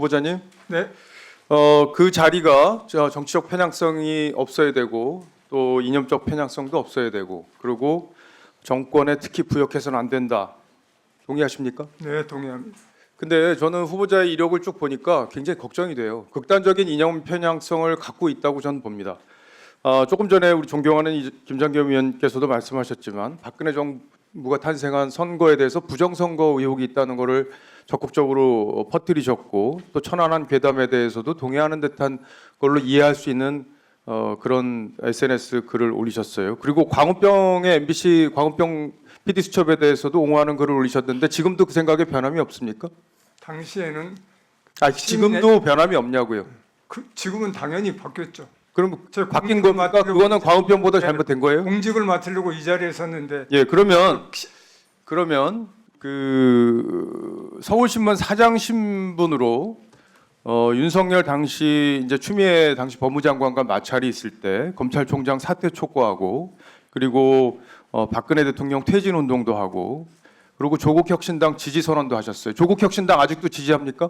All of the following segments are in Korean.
후보자님, 네, 그 자리가 정치적 편향성이 없어야 되고 또 이념적 편향성도 없어야 되고 그리고 정권에 특히 부역해서는 안 된다. 동의하십니까? 네, 동의합니다. 근데 저는 후보자의 이력을 쭉 보니까 굉장히 걱정이 돼요. 극단적인 이념 편향성을 갖고 있다고 저는 봅니다. 조금 전에 우리 존경하는 김장겸 의원께서도 말씀하셨지만 박근혜 정부가 탄생한 선거에 대해서 부정선거 의혹이 있다는 것을 적극적으로 퍼뜨리셨고 또 천안함 괴담에 대해서도 동의하는 듯한 걸로 이해할 수 있는 그런 SNS 글을 올리셨어요. 그리고 광우병의 MBC 광우병 PD 수첩에 대해서도 옹호하는 글을 올리셨는데 지금도 그 생각에 변함이 없습니까? 당시에는 지금도 변함이 없냐고요. 지금은 당연히 바뀌었죠. 그럼 제가 바뀐 공직을 겁니까? 맡으려고 그거는 광우병보다 잘못된 거예요? 공직을 맡으려고 이 자리에 섰는데 예, 그러면 그 서울신문 사장 신분으로 윤석열 당시 이제 추미애 당시 법무장관과 마찰이 있을 때 검찰총장 사퇴 촉구하고 그리고 박근혜 대통령 퇴진 운동도 하고 그리고 조국혁신당 지지 선언도 하셨어요. 조국혁신당 아직도 지지합니까?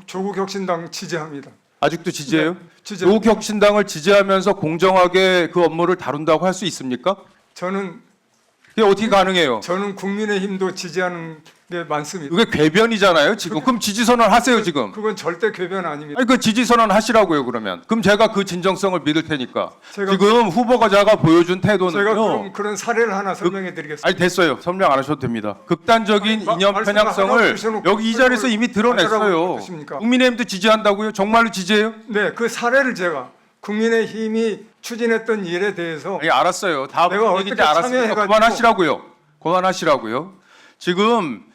조국혁신당 지지합니다. 아직도 지지해요? 네, 지지합니다. 조국혁신당을 지지하면서 공정하게 그 업무를 다룬다고 할 수 있습니까? 저는 그게 어떻게 가능해요? 국민의힘도 지지하는 게 많습니다. 이게 궤변이잖아요, 지금. 그럼 지지 선언 하세요, 지금. 그건 절대 궤변 아닙니다. 아니 그 지지 선언 하시라고요, 그러면. 그럼 제가 그 진정성을 믿을 테니까. 제가- 지금 후보자가 보여준 제가 태도는요. 그런 사례를 하나 설명해 드리겠습니다. 아니 됐어요. 설명 안 하셔도 됩니다. 극단적인 아니, 이념 말씀을 하나 편향성을 주셔놓고 여기 이 자리에서 이미 하라고 드러냈어요. 그러십니까? 국민의힘도 지지한다고요? 정말로 지지해요? 네, 그 사례를 제가 국민의힘이 추진했던 일에 대해서 아니 알았어요. 다 내가 무슨 얘기인지 어떻게 알았으니까 참여해가지고- 그만하시라고요. 그만하시라고요. 지금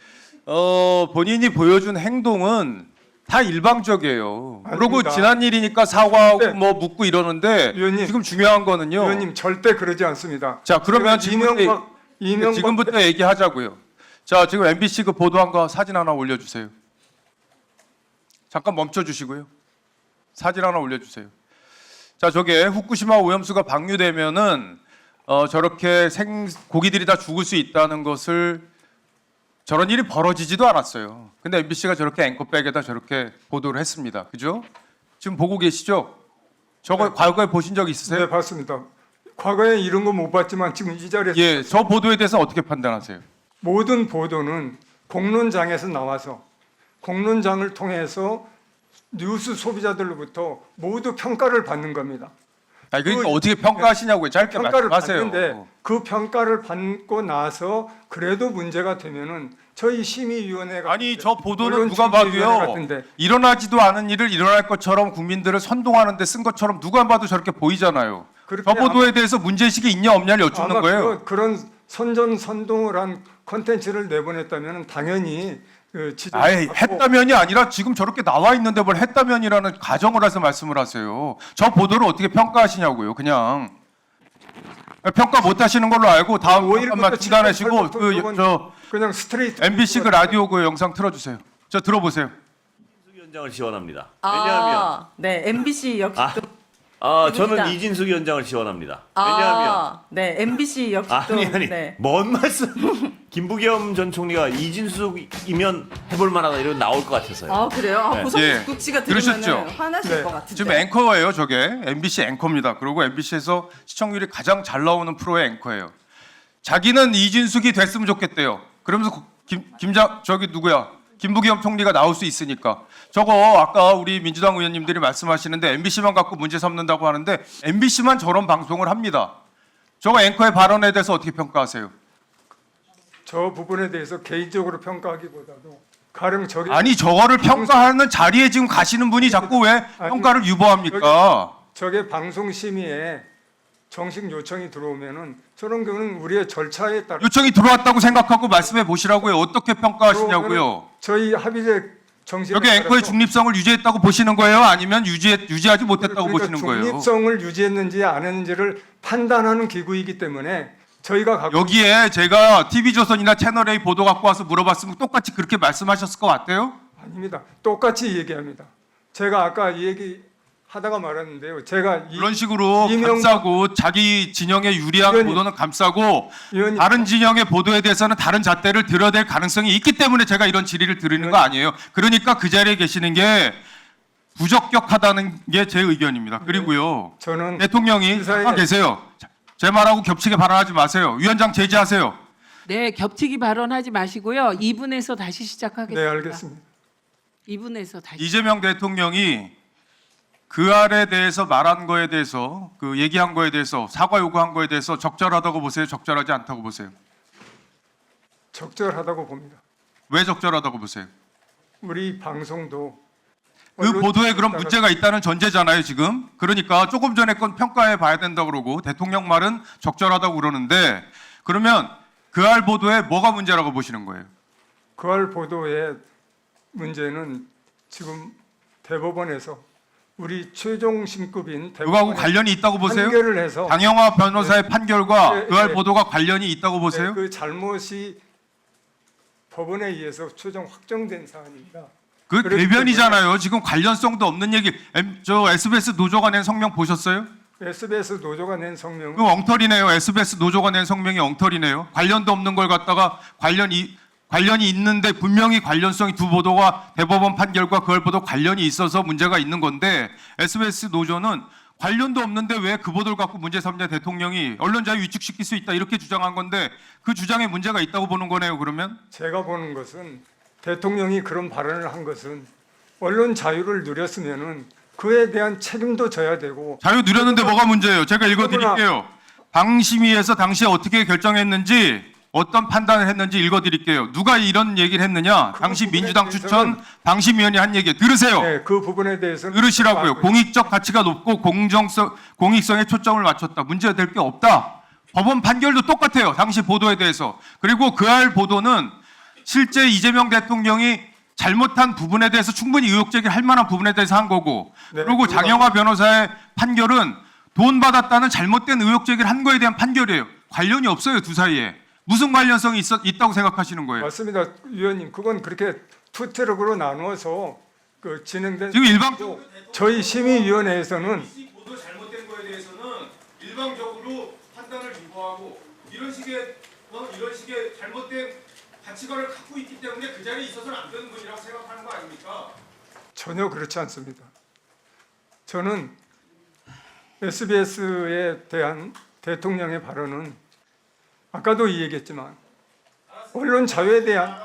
본인이 보여준 행동은 다 일방적이에요. 그리고 아닙니다. 지난 일이니까 사과하고 네. 뭐 묻고 이러는데 의원님, 지금 중요한 거는요. 의원님 절대 그러지 않습니다. 자 그러면 이명박 지금부터 얘기하자고요. 자 지금 MBC 그 보도한 거 사진 하나 올려주세요. 잠깐 멈춰주시고요. 사진 하나 올려주세요. 자 저게 후쿠시마 오염수가 방류되면은 저렇게 고기들이 다 죽을 수 있다는 것을 저런 일이 벌어지지도 않았어요. 근데 MBC가 저렇게 앵커백에다 저렇게 보도를 했습니다. 그죠? 지금 보고 계시죠? 저거 네. 과거에 보신 적 있으세요? 네, 봤습니다. 과거에 이런 거 못 봤지만 지금 이 자리에서 예, 저 보도에 대해서 어떻게 판단하세요? 모든 보도는 공론장에서 나와서 공론장을 통해서 뉴스 소비자들로부터 모두 평가를 받는 겁니다. 아니 그러니까 그- 어떻게 평가하시냐고요? 짧게 평가를 말씀하세요. 받는데 그 평가를 받고 나서 그래도 문제가 되면은 저희 심의위원회가 아니 저 보도는 언론 누가 심의위원회 봐도요. 같은데 일어나지도 않은 일을 일어날 것처럼 국민들을 선동하는데 쓴 것처럼 누가 봐도 저렇게 보이잖아요. 그렇게 저 보도에 대해서 문제의식이 있냐 없냐를 여쭙는 아마 거예요. 그런 선전선동을 한 컨텐츠를 내보냈다면 당연히 아예 했다면이 아니라 지금 저렇게 나와 있는데 뭘 했다면이라는 가정을 해서 말씀을 하세요. 저 보도를 어떻게 평가하시냐고요. 그냥 평가 못 하시는 걸로 알고 다음 잠깐만 중단하시고 저 그냥 스트레이트 MBC 그 라디오 그 영상 틀어주세요. 저 들어보세요. 이진숙 위원장을 지원합니다. 왜냐하면 네, MBC 역시 아, 또 저는 됩니다. 이진숙 위원장을 지원합니다. 왜냐하면 네, MBC 역시 또 아니 네. 뭔 말씀? 김부겸 전 총리가 이진숙이면 해볼 만하다 이런 나올 것 같아서요. 그래요? 네. 고성국 씨가 들으면 들으셨죠? 화나실 네. 것 같은데. 지금 앵커예요, 저게 MBC 앵커입니다. 그리고 MBC에서 시청률이 가장 잘 나오는 프로의 앵커예요. 자기는 이진숙이 됐으면 좋겠대요. 그러면서 저기 누구야? 김부겸 총리가 나올 수 있으니까. 저거 아까 우리 민주당 의원님들이 말씀하시는데 MBC만 갖고 문제 삼는다고 하는데 MBC만 저런 방송을 합니다. 저거 앵커의 발언에 대해서 어떻게 평가하세요? 저 부분에 대해서 개인적으로 평가하기보다도 가령 저게 아니 저거를 평가하는 자리에 지금 가시는 분이 자꾸 왜 평가를 유보합니까? 저게 방송 심의에 정식 요청이 들어오면은 저런 경우는 우리의 절차에 따라 요청이 들어왔다고 생각하고 말씀해 보시라고요. 어떻게 평가하시냐고요. 저희 합의제 정신 여기 앵커의 중립성을 유지했다고 보시는 거예요? 아니면 유지하지 못했다고 보시는 거예요? 중립성을 유지했는지 안 했는지를 판단하는 기구이기 때문에 저희가 갖고 여기에 제가 TV조선이나 채널A 보도 갖고 와서 물어봤으면 똑같이 그렇게 말씀하셨을 것 같아요? 아닙니다. 똑같이 얘기합니다. 제가 아까 이 얘기 하다가 말았는데요. 제가 이런 식으로 이명박- 감싸고 자기 진영에 유리한 의원님. 보도는 감싸고 의원님, 다른 진영의 보도에 대해서는 다른 잣대를 들어댈 가능성이 있기 때문에 제가 이런 질의를 드리는 거 아니에요. 그러니까 그 자리에 계시는 게 부적격하다는 게 제 의견입니다. 그리고요. 저는 대통령이 그 사이에- 잠깐 계세요. 제 말하고 겹치게 발언하지 마세요. 위원장 제지하세요. 네, 겹치기 발언하지 마시고요. 2분에서 다시 시작하겠습니다. 네, 알겠습니다. 2분에서 다시. 이재명 대통령이 그 알에 대해서 말한 거에 대해서 그 얘기한 거에 대해서 사과 요구한 거에 대해서 적절하다고 보세요? 적절하지 않다고 보세요? 적절하다고 봅니다. 왜 적절하다고 보세요? 우리 방송도 그 언론 보도에 그럼 따라- 문제가 있다는 전제잖아요, 지금. 그러니까 조금 전에 건 평가해 봐야 된다고 그러고 대통령 말은 적절하다고 그러는데 그러면 그 알 보도에 뭐가 문제라고 보시는 거예요? 그알 보도의 문제는 지금 대법원에서 우리 최종 심급인 그거하고 대법원에 관련이 있다고 보세요? 판결을 해서 장영화 변호사의 판결과 네, 그 알 네. 보도가 관련이 있다고 보세요? 그 잘못이 법원에 의해서 최종 확정된 사안입니다. 그 그렇기 대변이잖아요. 지금 관련성도 없는 얘기. 저 SBS 노조가 낸 성명 보셨어요? SBS 노조가 낸 성명은 그 엉터리네요. SBS 노조가 낸 성명이 엉터리네요. 관련도 없는 걸 갖다가 관련이 있는데 분명히 관련성이 두 보도가 대법원 판결과 그걸 보도 관련이 있어서 문제가 있는 건데 SBS 노조는 관련도 없는데 왜 그 보도를 갖고 문제 삼냐 대통령이 언론 자유 위축시킬 수 있다 이렇게 주장한 건데 그 주장에 문제가 있다고 보는 거네요. 그러면 제가 보는 것은 대통령이 그런 발언을 한 것은 언론 자유를 누렸으면은 그에 대한 책임도 져야 되고 자유 누렸는데 뭐가 문제예요? 제가 읽어드릴게요. 방심위에서 당시에 어떻게 결정했는지 어떤 판단을 했는지 읽어드릴게요. 누가 이런 얘기를 했느냐? 그 당시 부분에 민주당 대해서는- 추천 방심위원이 한 얘기 들으세요. 네, 그 부분에 대해서는 들으시라고요. 알고 공익적 가치가 높고 공익성에 초점을 맞췄다. 문제가 될 게 없다. 법원 판결도 똑같아요. 당시 보도에 대해서. 그리고 그 알 보도는 실제 이재명 대통령이 잘못한 부분에 대해서 충분히 의혹 제기를 할 만한 부분에 대해서 한 거고 네, 그리고 그거- 장영화 변호사의 판결은 돈 받았다는 잘못된 의혹 제기를 한 거에 대한 판결이에요. 관련이 없어요. 두 사이에. 무슨 관련성이 있다고 생각하시는 거예요? 맞습니다, 위원님. 그건 그렇게 투 트랙으로 나누어서 그 진행된 지금 일방적으로 저희 심의위원회에서는 이 보도 잘못된 거에 대해서는 일방적으로 판단을 유보하고 이런 식의 잘못된 가치관을 갖고 있기 때문에 그 자리에 있어서는 안 되는 분이라고 생각하는 거 아닙니까? 전혀 그렇지 않습니다. 저는 SBS에 대한 대통령의 발언은 아까도 이 얘기했지만 언론 자유에 대한